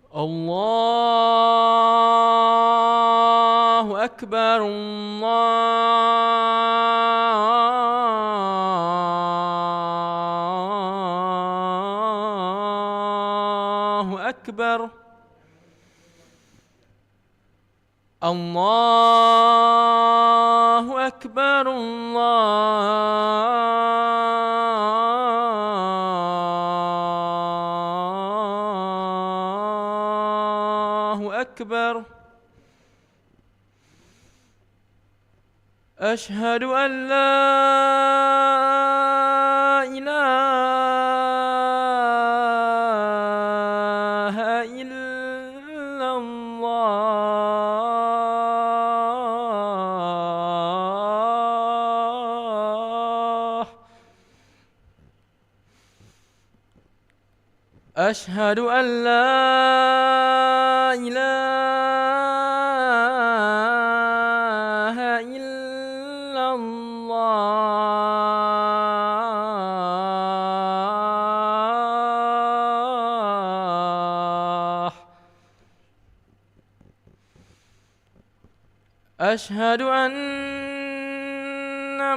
الله أكبر. الله أكبر. الله أكبر. الله أكبر. أشهد أن لا إله إلا الله. أشهد أن لا إله إلا الله. أشهد أن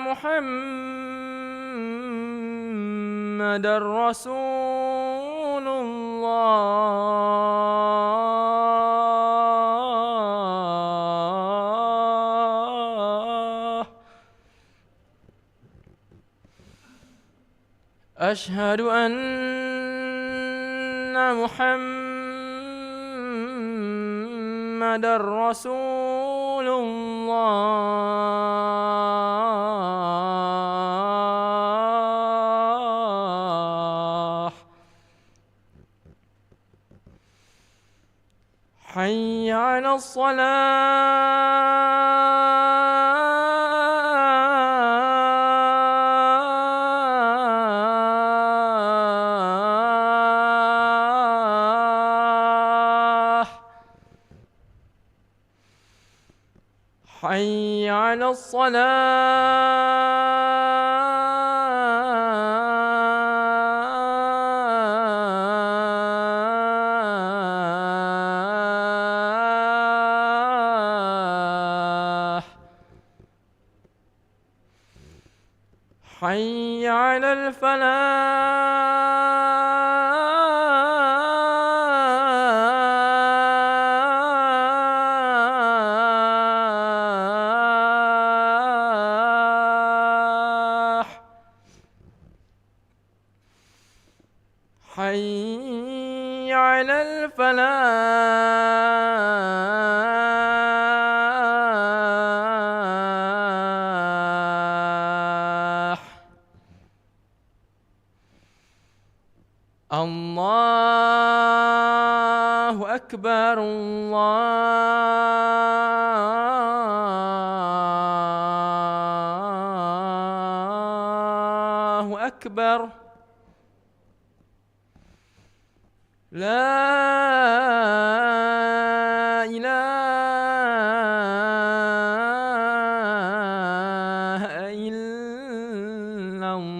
محمدًا رسول الله. أشهد أن محمدًا رسول الله. حي على الصلاة. حي على الصلاة. حي على الفلاح. حي على الفلاح. الله أكبر. الله أكبر. لا إله إلا الله.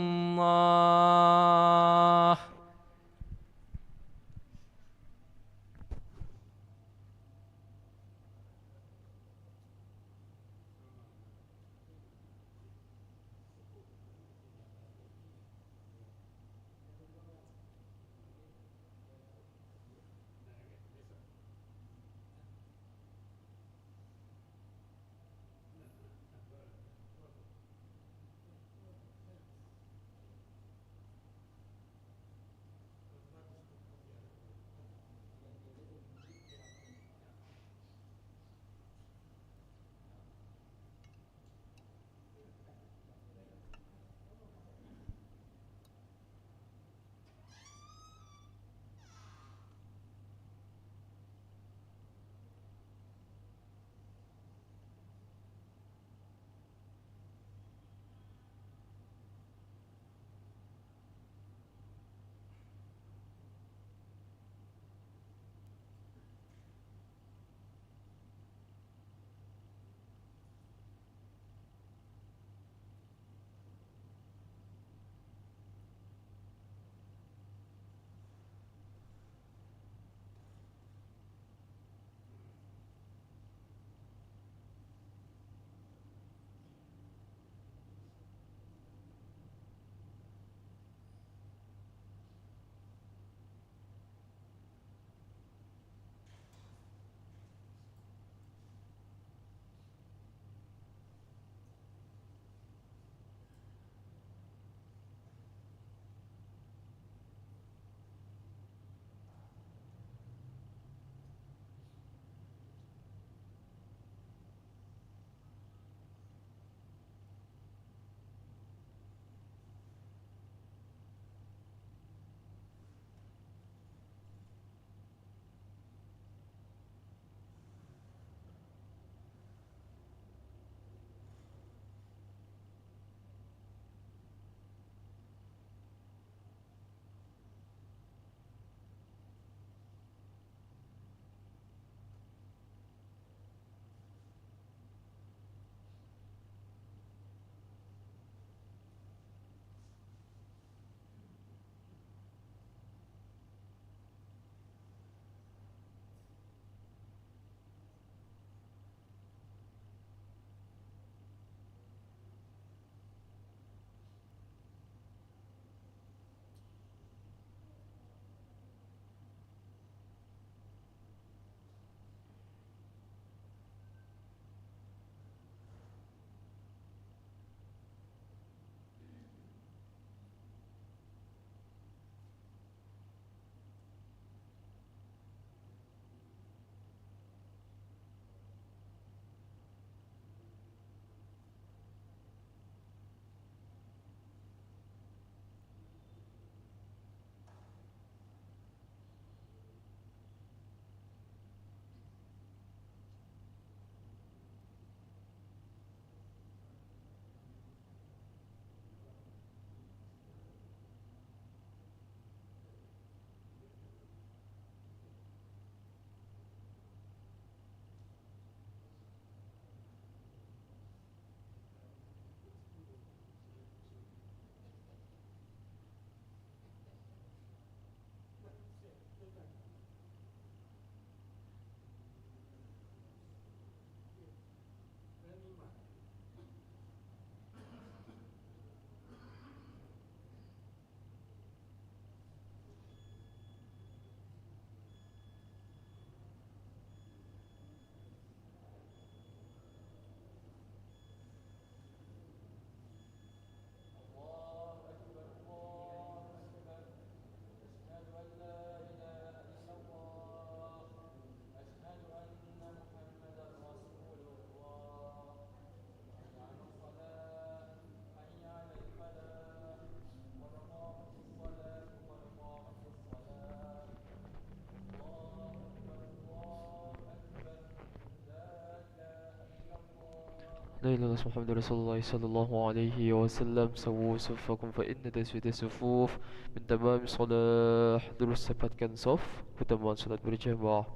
لا إله إلا الله محمد رسول الله صلى الله عليه وسلم. سووا صفكم فإن تسوية الصفوف من تمام الصلاة. Terus dapatkan saf pertemuan salat berjamaah.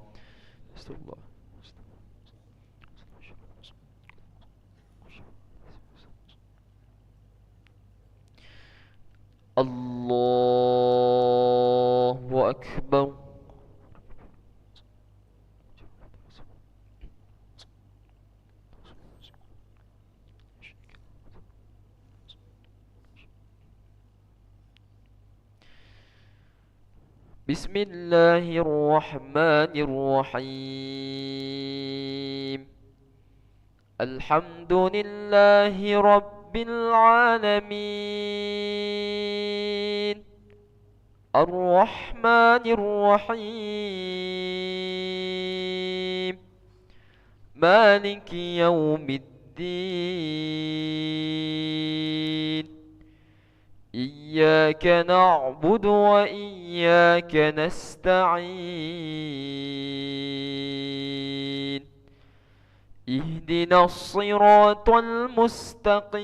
Astagfirullah. Allahu Akbar. بسم الله الرحمن الرحيم. الحمد لله رب العالمين. الرحمن الرحيم. مالك يوم الدين. إياك نعبد وإياك نستعين. اهدنا الصراط المستقيم.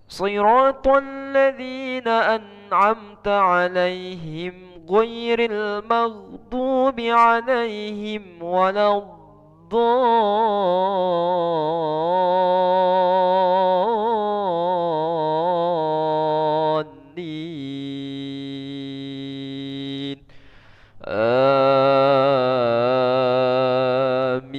صراط الذين أنعمت عليهم غير المغضوب عليهم ولا الضالين. آمين.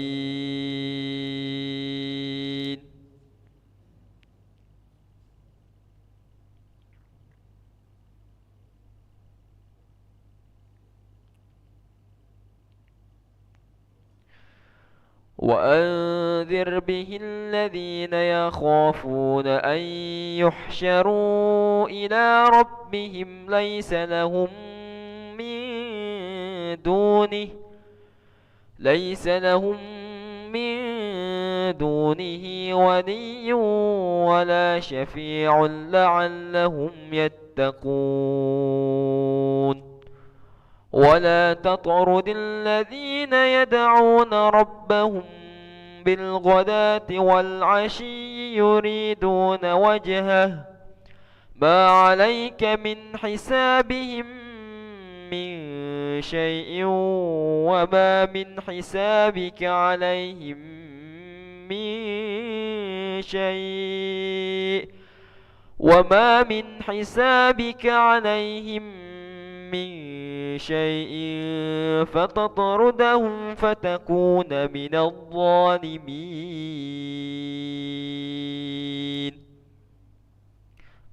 وأنذر به الذين يخافون أن يحشروا إلى ربهم ليس لهم من دونه ولي ولا شفيع لعلهم يتقون. ولا تطرد الذين يدعون ربهم بالغداة والعشي يريدون وجهه ما عليك من حسابهم من شيء وما من حسابك عليهم من شيء فتطردهم فتكون من الظالمين.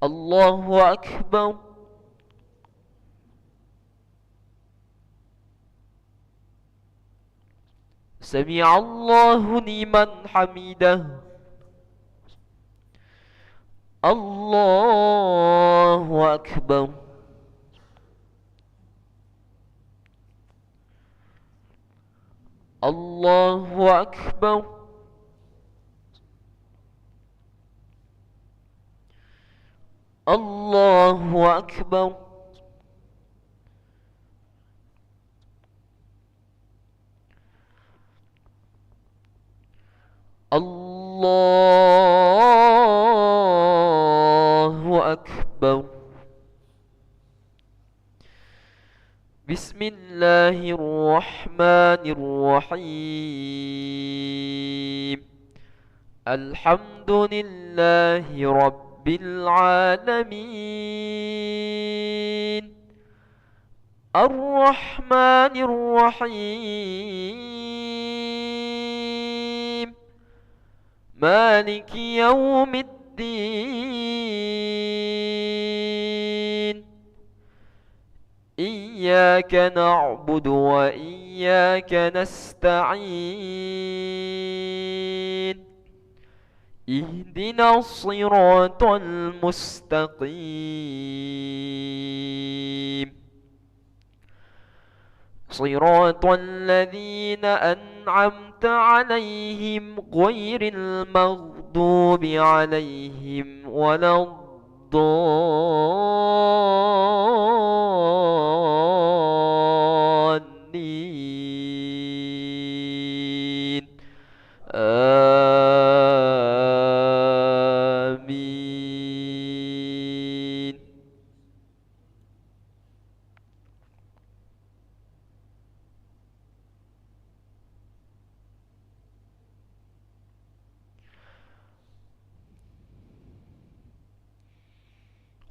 الله أكبر. سمع الله لمن حمده. الله أكبر. الله أكبر. الله أكبر. الله أكبر. بسم الله الرحمن الرحيم. الحمد لله رب العالمين. الرحمن الرحيم. مالك يوم الدين. إياك نعبد وإياك نستعين. اهدنا الصراط المستقيم. صراط الذين أنعمت عليهم غير المغضوب عليهم ولا الضالين.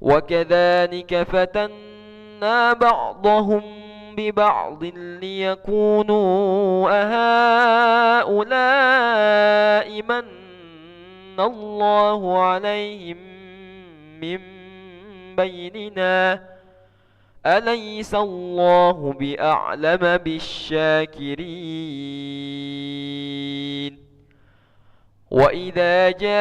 وكذلك فتنا بعضهم ببعض ليكونوا أهؤلاء من الله عليهم من بيننا أليس الله بأعلم بالشاكرين وإذا جاءك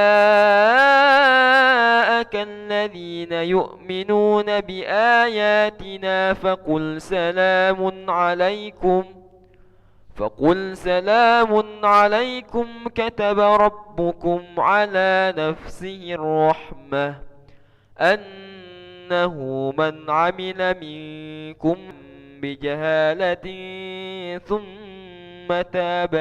الذين يؤمنون بآياتنا فقل سلام عليكم كتب ربكم على نفسه الرحمة أنه من عمل منكم بجهالة ثم تاب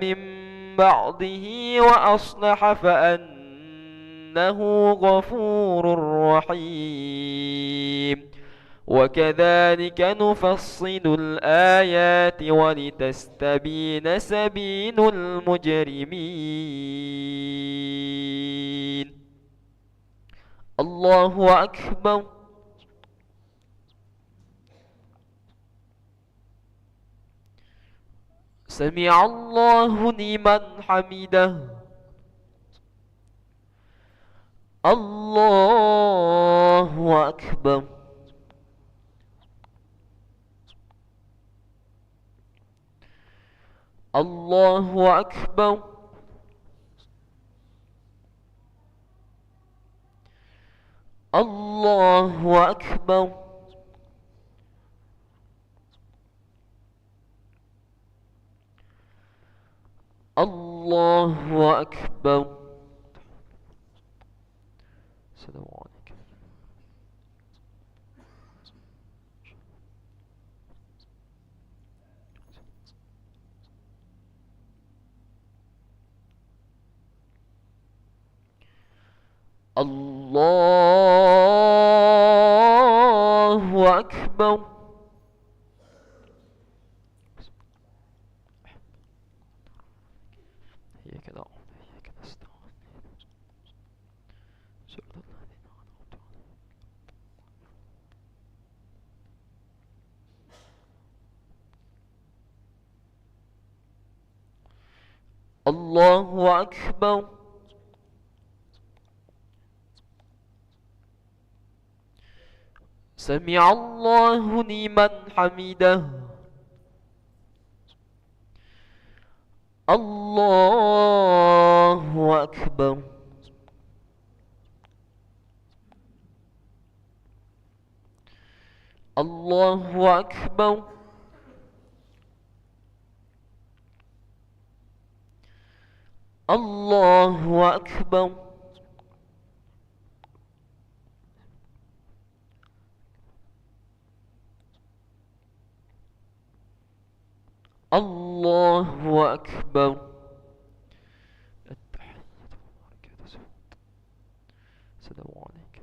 من بعده وأصلح فأنه غفور رحيم وكذلك نفصل الآيات ولتستبين سبيل المجرمين الله أكبر سمع الله لمن حمده الله أكبر الله أكبر الله أكبر الله أكبر السلام عليكم الله أكبر إياك نعبد وإياك نستعين صراط الذين أنعمت عليهم الله أكبر سمع الله لمن حمده الله أكبر الله أكبر الله أكبر الله أكبر التحية والبركات السلام عليك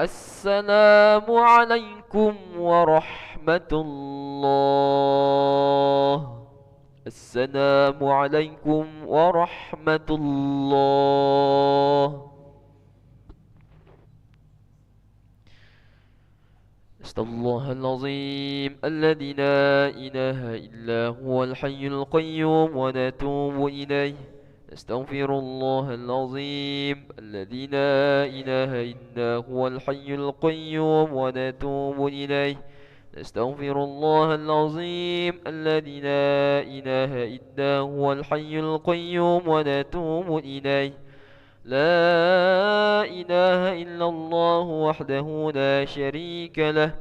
السلام عليكم ورحمة الله السلام عليكم ورحمة الله أستغفر الله العظيم الذي لا إله إلا هو الحي القيوم ونتوب إليه نستغفر الله العظيم الذي لا إله إلا هو الحي القيوم ونتوب إليه نستغفر الله العظيم الذي لا إله إلا هو الحي القيوم ونتوب إليه لا إله إلا الله وحده لا شريك له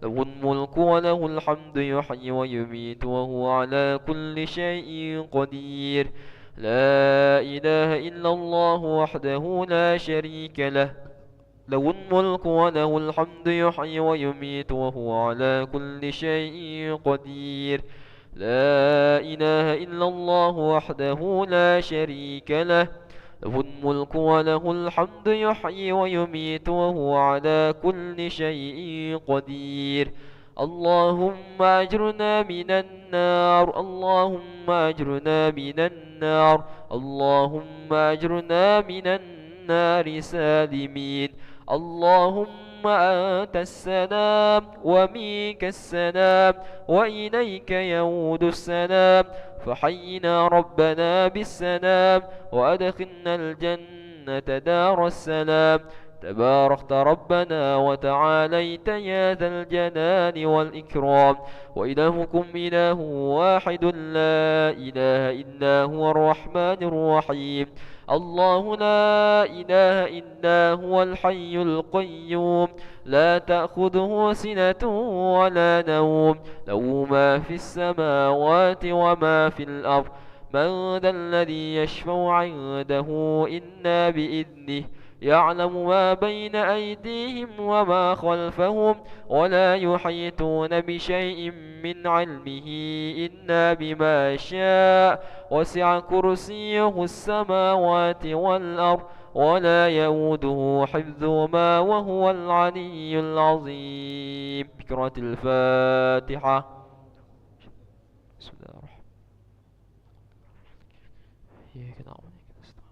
له الملك وله الحمد يحيي ويميت وهو على كل شيء قدير لا إله إلا الله وحده لا شريك له له الملك وله الحمد يحيي ويميت وهو على كل شيء قدير. لا إله إلا الله وحده لا شريك له، له الملك وله الحمد يحيي ويميت وهو على كل شيء قدير. اللهم أجرنا من النار، اللهم أجرنا من النار، اللهم أجرنا من النار سالمين. اللهم أنت السلام ومنك السلام وإليك يعود السلام، فحينا ربنا بالسلام وأدخلنا الجنة دار السلام. تباركت ربنا وتعاليت يا ذا الجلال والإكرام. وإلهكم إله واحد لا إله إلا هو الرحمن الرحيم. الله لا إله إلا هو الحي القيوم، لا تأخذه سنة ولا نوم، له ما في السماوات وما في الأرض. من ذا الذي يشفع عنده إلا بإذنه، يعلم ما بين أيديهم وما خلفهم، ولا يحيطون بشيء من علمه إلا بما شاء. وسع كرسيه السماوات والأرض ولا يؤوده حفظهما وهو العلي العظيم. بقراءة الفاتحة. بسم الله الرحمن الرحيم. إياك نعبد وإياك نستعين.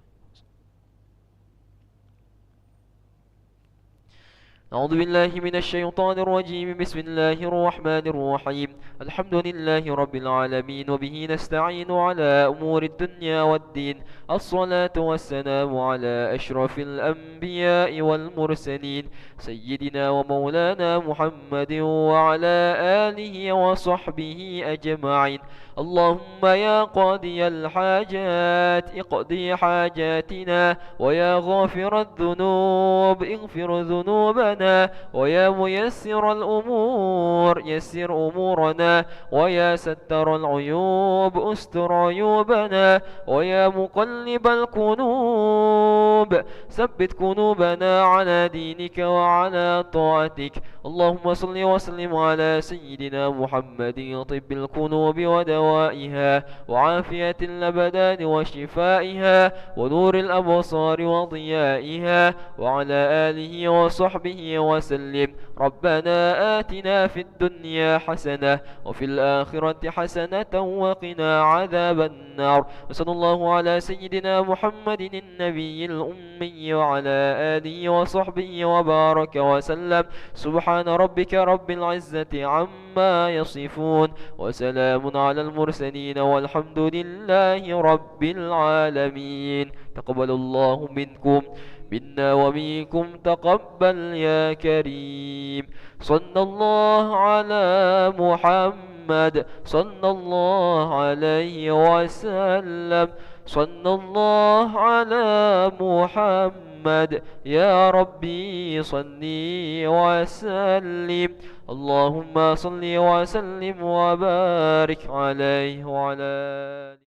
أعوذ بالله من الشيطان الرجيم. بسم الله الرحمن الرحيم. الحمد لله رب العالمين، وبه نستعين على أمور الدنيا والدين. الصلاة والسلام على أشرف الأنبياء والمرسلين، سيدنا ومولانا محمد وعلى آله وصحبه أجمعين. اللهم يا قاضي الحاجات اقضي حاجاتنا، ويا غافر الذنوب اغفر ذنوبنا، ويا ميسر الأمور يسر أمورنا، ويا ستر العيوب استر عيوبنا، ويا مقلب القلوب ثبت قلوبنا على دينك وعلى طاعتك. اللهم صل وسلم على سيدنا محمد طب القلوب ودوائها، وعافية الأبدان وشفائها، ونور الأبصار وضيائها، وعلى آله وصحبه وسلم. ربنا آتنا في الدنيا حسنة وفي الآخرة حسنة وقنا عذاب النار. وصلى الله على سيدنا محمد النبي الأمي وعلى آله وصحبه وبارك وسلم. سبحان ربك رب العزة عما يصفون، وسلام على المرسلين، والحمد لله رب العالمين. تقبل الله منكم منا ومنكم تقبل يا كريم. صلى الله على محمد، صلى الله عليه وسلم، صلى الله على محمد. يا ربي صلي وسلم. اللهم صل وسلم وبارك عليه وعلى آله.